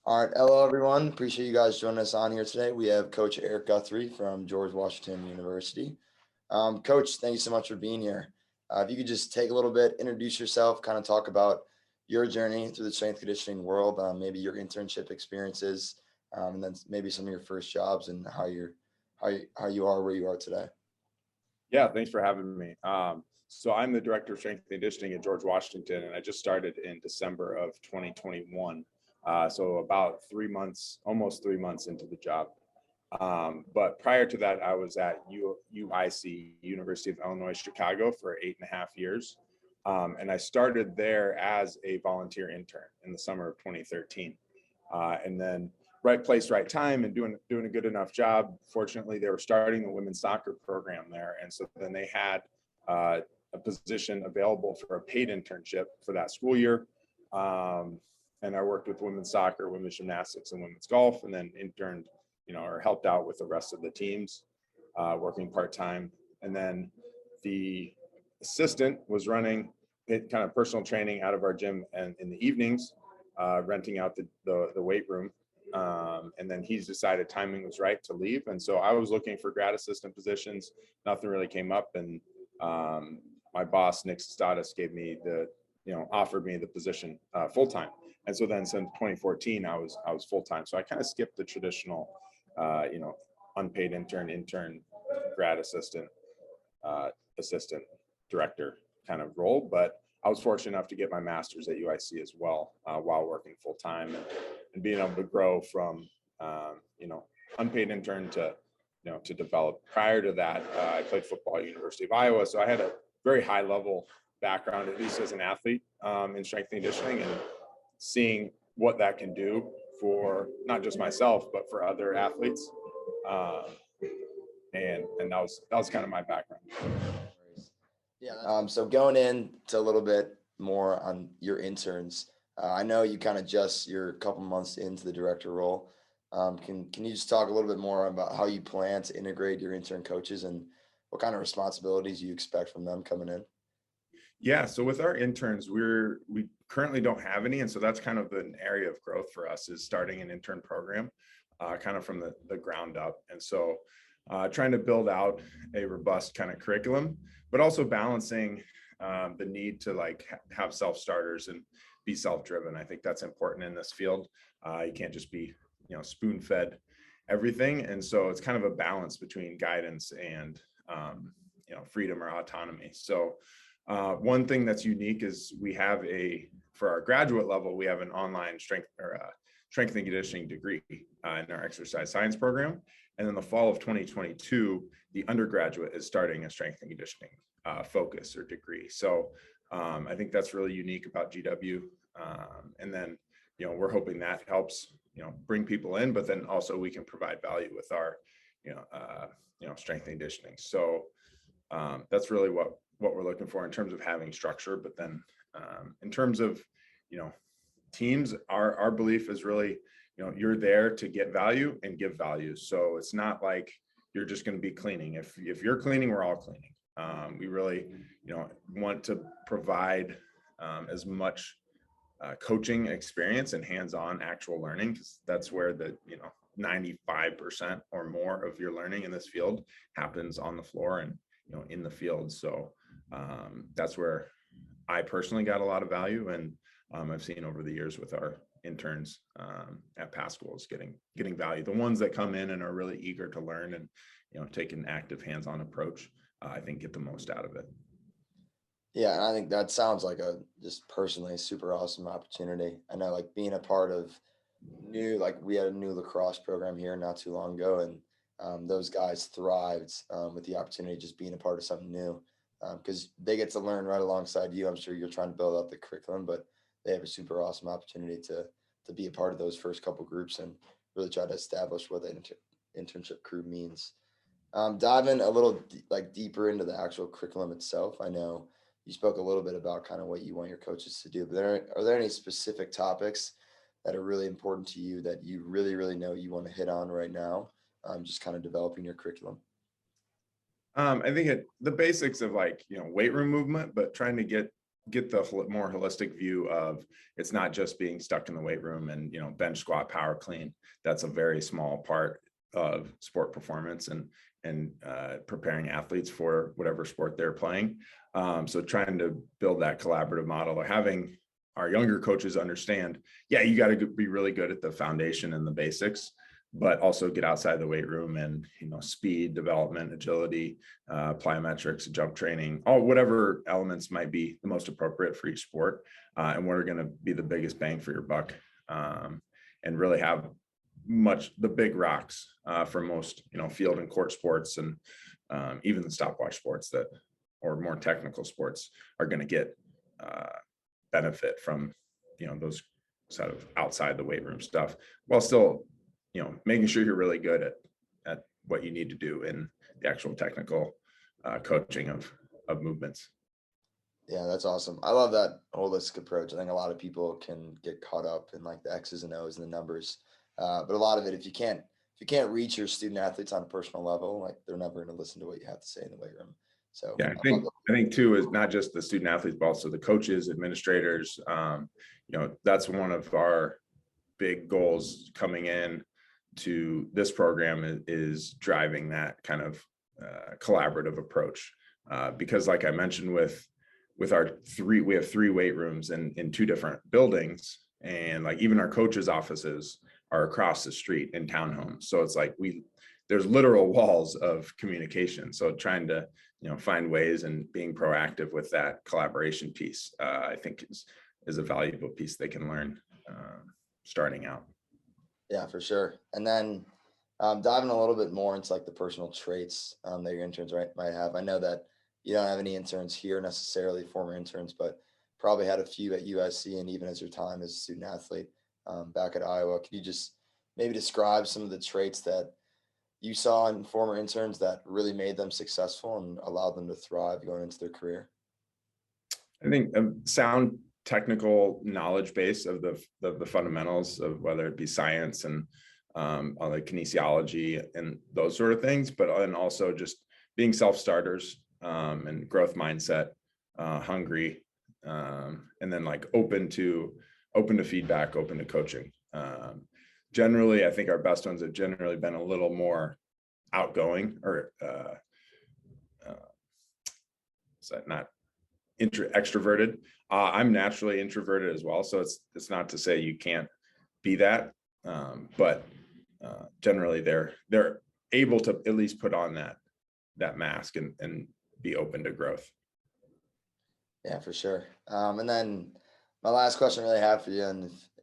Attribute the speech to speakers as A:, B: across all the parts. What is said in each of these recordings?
A: All right, hello everyone. Appreciate you guys joining us on here today. We have Coach Eric Guthrie from George Washington University. Coach, thank you so much for being here. If you could just take a little bit, introduce yourself, kind of talk about your journey through the strength conditioning world, maybe your internship experiences, and then maybe some of your first jobs and how you are where you are today.
B: Yeah, thanks for having me. So I'm the director of strength and conditioning at George Washington, and I just started in December of 2021. So about 3 months, almost 3 months into the job. But prior to that, I was at UIC, University of Illinois, Chicago, for 8.5 years. And I started there as a volunteer intern in the summer of 2013. And then right place, right time, and doing a good enough job. Fortunately, they were starting a women's soccer program there, and so then they had a position available for a paid internship for that school year. And I worked with women's soccer, women's gymnastics, and women's golf, and then interned, or helped out with the rest of the teams, working part time. And then the assistant was running kind of personal training out of our gym and in the evenings, renting out the weight room. And then he's decided timing was right to leave. And so I was looking for grad assistant positions. Nothing really came up. And my boss, Nick Status, offered me the position full time. And so then since 2014, I was full time. So I kind of skipped the traditional, unpaid intern, grad assistant, assistant director kind of role. But I was fortunate enough to get my master's at UIC as well, while working full time, and being able to grow from unpaid intern to develop. Prior to that, I played football at University of Iowa, so I had a very high level background, at least as an athlete, in strength and conditioning, and seeing what that can do for not just myself but for other athletes. And that was kind of my background.
A: Yeah. So going into a little bit more on your interns, I know you kind of you're a couple months into the director role. Can you just talk a little bit more about how you plan to integrate your intern coaches and what kind of responsibilities you expect from them coming in?
B: Yeah, so with our interns, we currently don't have any, and so that's kind of an area of growth for us, is starting an intern program, kind of from the ground up. And so trying to build out a robust kind of curriculum, but also balancing the need to have self-starters and be self-driven. I think that's important in this field. You can't just be spoon-fed everything, and so it's kind of a balance between guidance and freedom or autonomy. So one thing that's unique is for our graduate level, we have an online strength and conditioning degree in our exercise science program. And in the fall of 2022, the undergraduate is starting a strength and conditioning focus or degree. So I think that's really unique about GW. And then, we're hoping that helps, bring people in, but then also we can provide value with our, strength and conditioning. So that's really what we're looking for in terms of having structure. But then in terms of, teams, our belief is really, you're there to get value and give value. So it's not like you're just going to be cleaning. If you're cleaning, we're all cleaning. We really, want to provide as much coaching experience and hands-on actual learning, because that's where the 95% or more of your learning in this field happens on the floor and in the field. So that's where I personally got a lot of value, and I've seen over the years with our interns at past schools getting value. The ones that come in and are really eager to learn and take an active hands-on approach, I think get the most out of it.
A: Yeah, and I think that sounds like just personally super awesome opportunity. I know, being a part of we had a new lacrosse program here not too long ago, and those guys thrived with the opportunity of just being a part of something new, because they get to learn right alongside you. I'm sure you're trying to build out the curriculum, but they have a super awesome opportunity to be a part of those first couple groups and really try to establish what the internship crew means. Diving a little deeper into the actual curriculum itself, I know you spoke a little bit about kind of what you want your coaches to do, but are there any specific topics that are really important to you that you really, really know you want to hit on right now? Just kind of developing your curriculum.
B: I think the basics of weight room movement, but trying to get get the more holistic view of, it's not just being stuck in the weight room and, bench, squat, power, clean. That's a very small part of sport performance and preparing athletes for whatever sport they're playing. So trying to build that collaborative model, or having our younger coaches understand, yeah, you got to be really good at the foundation and the basics, but also get outside the weight room and, speed, development, agility, plyometrics, jump training, all whatever elements might be the most appropriate for each sport, and what are going to be the biggest bang for your buck, and really have the big rocks for most, field and court sports, and even the stopwatch sports or more technical sports are going to get benefit from, those sort of outside the weight room stuff, while still, making sure you're really good at what you need to do in the actual technical coaching of movements.
A: Yeah, that's awesome. I love that holistic approach. I think a lot of people can get caught up in like the X's and O's and the numbers. But a lot of it, if you can't reach your student athletes on a personal level, like they're never going to listen to what you have to say in the weight room. So
B: yeah, I think too is not just the student athletes, but also the coaches, administrators. That's one of our big goals coming in to this program is driving that kind of collaborative approach, because like I mentioned, with we have 3 weight rooms in 2 different buildings, and like even our coaches' offices are across the street in townhomes. So it's like there's literal walls of communication. So trying to, find ways and being proactive with that collaboration piece, I think is a valuable piece they can learn starting out.
A: Yeah, for sure. And then diving a little bit more into like the personal traits that your interns might have. I know that you don't have any interns here necessarily, former interns, but probably had a few at USC and even as your time as a student athlete back at Iowa. Could you just maybe describe some of the traits that you saw in former interns that really made them successful and allowed them to thrive going into their career?
B: I think a sound technical knowledge base of the fundamentals of whether it be science and on the kinesiology and those sort of things, but and also just being self-starters and growth mindset, hungry, and then like open to feedback, open to coaching. Generally, I think our best ones have generally been a little more outgoing, or is that not extroverted? I'm naturally introverted as well, so it's not to say you can't be that, but generally they're able to at least put on that mask and be open to growth.
A: Yeah, for sure. And then my last question I really have for you,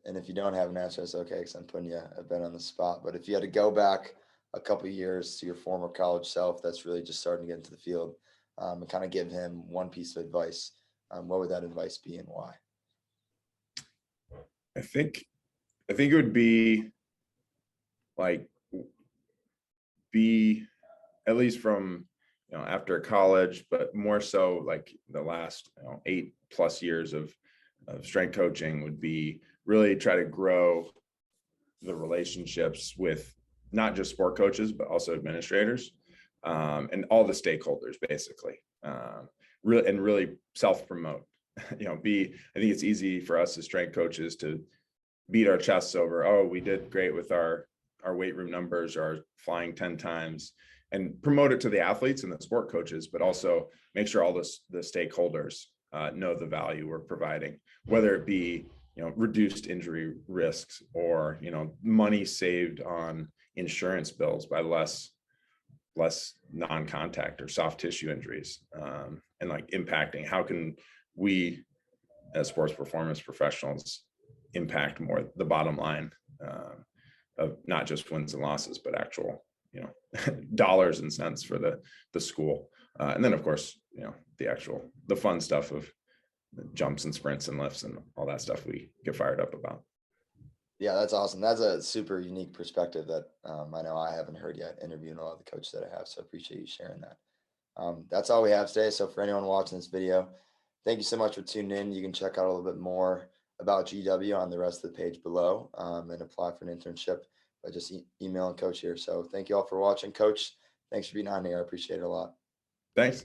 A: and if you don't have an answer, it's okay because I'm putting you a bit on the spot. But if you had to go back a couple of years to your former college self that's really just starting to get into the field, and kind of give him one piece of advice, what would that advice be and why?
B: I think it would be like, be at least from after college, but more so like the last 8+ years of strength coaching, would be really try to grow the relationships with not just sport coaches, but also administrators, and all the stakeholders, basically. Really self-promote. I think it's easy for us as strength coaches to beat our chests over, oh, we did great with our weight room numbers, our flying 10 times, and promote it to the athletes and the sport coaches, but also make sure all the stakeholders know the value we're providing, whether it be reduced injury risks, or money saved on insurance bills by less non-contact or soft tissue injuries, and like impacting how can we as sports performance professionals impact more the bottom line of not just wins and losses, but actual dollars and cents for the school, and then of course the fun stuff of jumps and sprints and lifts and all that stuff we get fired up about.
A: Yeah, that's awesome. That's a super unique perspective that I know I haven't heard yet interviewing a lot of the coaches that I have. So I appreciate you sharing that. That's all we have today. So for anyone watching this video, thank you so much for tuning in. You can check out a little bit more about GW on the rest of the page below, and apply for an internship by just emailing Coach here. So thank you all for watching. Coach, thanks for being on here. I appreciate it a lot.
B: Thanks.